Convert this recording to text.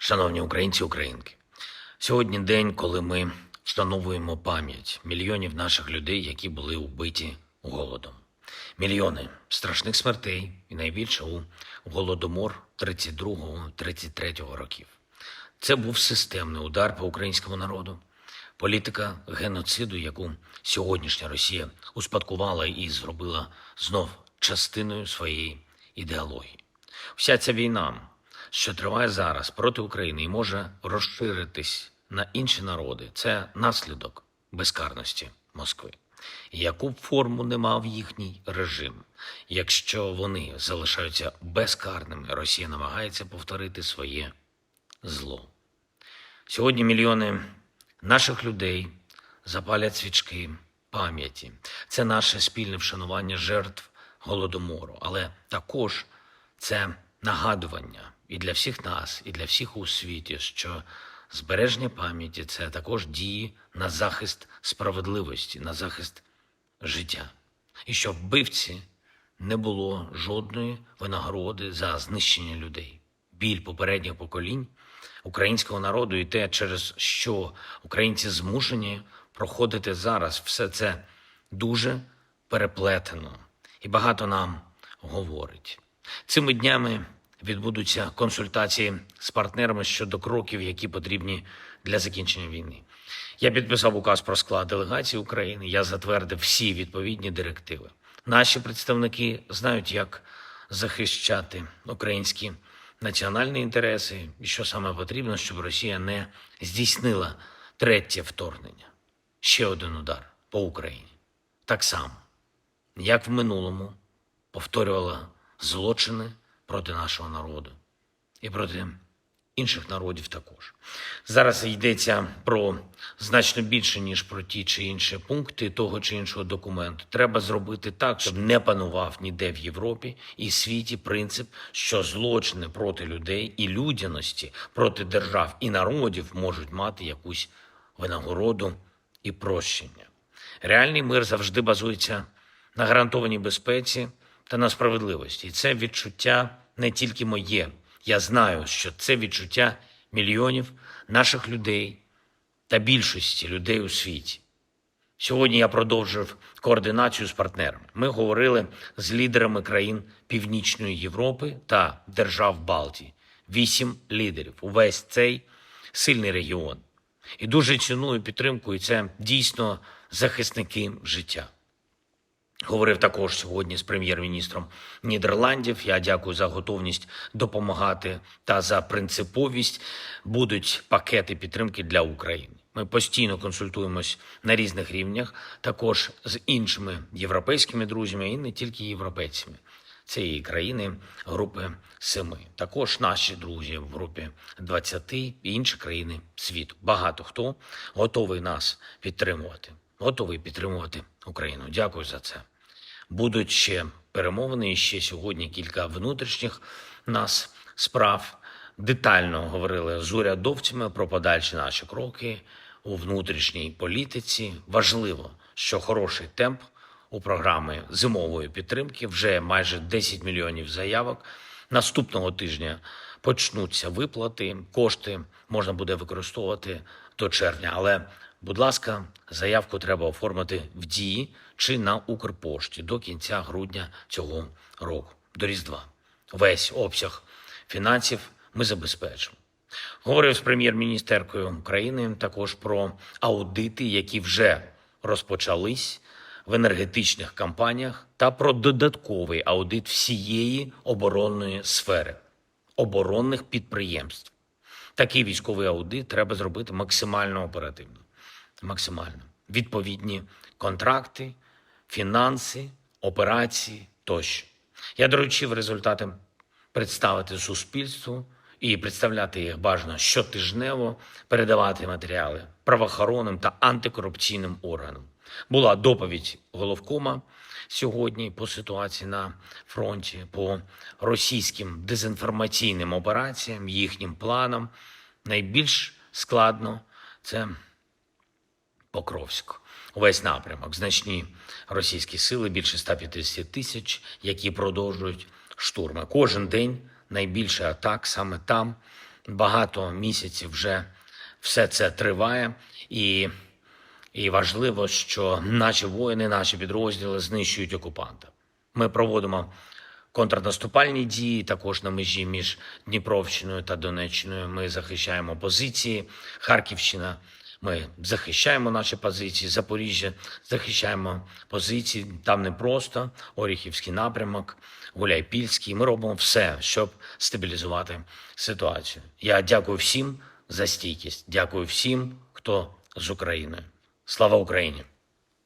Шановні українці, українки, сьогодні день, коли ми вшановуємо пам'ять мільйонів наших людей, які були убиті голодом. Мільйони страшних смертей і найбільше у Голодомор 32-33 років. Це був системний удар по українському народу. Політика геноциду, яку сьогоднішня Росія успадкувала і зробила знов частиною своєї ідеології. Вся ця війна, що триває зараз проти України і може розширитись на інші народи, це наслідок безкарності Москви. І яку б форму не мав їхній режим, якщо вони залишаються безкарними, Росія намагається повторити своє зло. Сьогодні мільйони наших людей запалять свічки пам'яті. Це наше спільне вшанування жертв Голодомору, але також це нагадування і для всіх нас, і для всіх у світі, що збереження пам'яті – це також дії на захист справедливості, на захист життя. І щоб вбивці не було жодної винагороди за знищення людей. Біль попередніх поколінь українського народу і те, через що українці змушені проходити зараз, все це дуже переплетено і багато нам говорить. Цими днями відбудуться консультації з партнерами щодо кроків, які потрібні для закінчення війни. Я підписав указ про склад делегації України, я затвердив всі відповідні директиви. Наші представники знають, як захищати українські національні інтереси і що саме потрібно, щоб Росія не здійснила третє вторгнення. Ще один удар по Україні. Так само, як в минулому, повторювала злочини проти нашого народу і проти інших народів також. Зараз йдеться про значно більше, ніж про ті чи інші пункти того чи іншого документу. Треба зробити так, щоб не панував ніде в Європі і світі принцип, що злочини проти людей і людяності проти держав і народів можуть мати якусь винагороду і прощення. Реальний мир завжди базується на гарантованій безпеці та на справедливості. І це відчуття не тільки моє. Я знаю, що це відчуття мільйонів наших людей та більшості людей у світі. Сьогодні я продовжив координацію з партнерами. Ми говорили з лідерами країн Північної Європи та держав Балтії. 8 лідерів. Увесь цей сильний регіон. І дуже ціную підтримку, і це дійсно захисники життя. Говорив також сьогодні з прем'єр-міністром Нідерландів. Я дякую за готовність допомагати та за принциповість. Будуть пакети підтримки для України. Ми постійно консультуємось на різних рівнях, також з іншими європейськими друзями і не тільки європейцями. Це і країни групи 7. Також наші друзі в групі 20 і інші країни світу. Багато хто готовий нас підтримувати. Готовий підтримувати Україну. Дякую за це. Будуть ще перемовини, і ще сьогодні кілька внутрішніх нас справ. Детально говорили з урядовцями про подальші наші кроки у внутрішній політиці. Важливо, що хороший темп у програми зимової підтримки, вже майже 10 мільйонів заявок. Наступного тижня почнуться виплати, кошти можна буде використовувати до червня, але будь ласка, заявку треба оформити в Дії чи на Укрпошті до кінця грудня цього року, до Різдва. Весь обсяг фінансів ми забезпечимо. Говорив з прем'єр-міністеркою України також про аудити, які вже розпочались в енергетичних компаніях, та про додатковий аудит всієї оборонної сфери, оборонних підприємств. Такий військовий аудит треба зробити максимально оперативно. Максимально. Відповідні контракти, фінанси, операції тощо. Я доручив результати представити суспільству і представляти їх бажано щотижнево, передавати матеріали правоохоронним та антикорупційним органам. Була доповідь головкома сьогодні по ситуації на фронті, по російським дезінформаційним операціям, їхнім планам. Найбільш складно – це Покровськ. Увесь напрямок. Значні російські сили, більше 150 тисяч, які продовжують штурми. Кожен день найбільше атак саме там. багато місяців вже все це триває, і важливо, що наші воїни, наші підрозділи знищують окупанта. Ми проводимо контрнаступальні дії також на межі між Дніпровщиною та Донеччиною. Ми захищаємо позиції. Харківщина, ми захищаємо наші позиції. Запоріжжя, захищаємо позиції. Там не просто Оріхівський напрямок, Гуляйпільський. Ми робимо все, щоб стабілізувати ситуацію. Я дякую всім за стійкість. Дякую всім, хто з Україною. Слава Україні!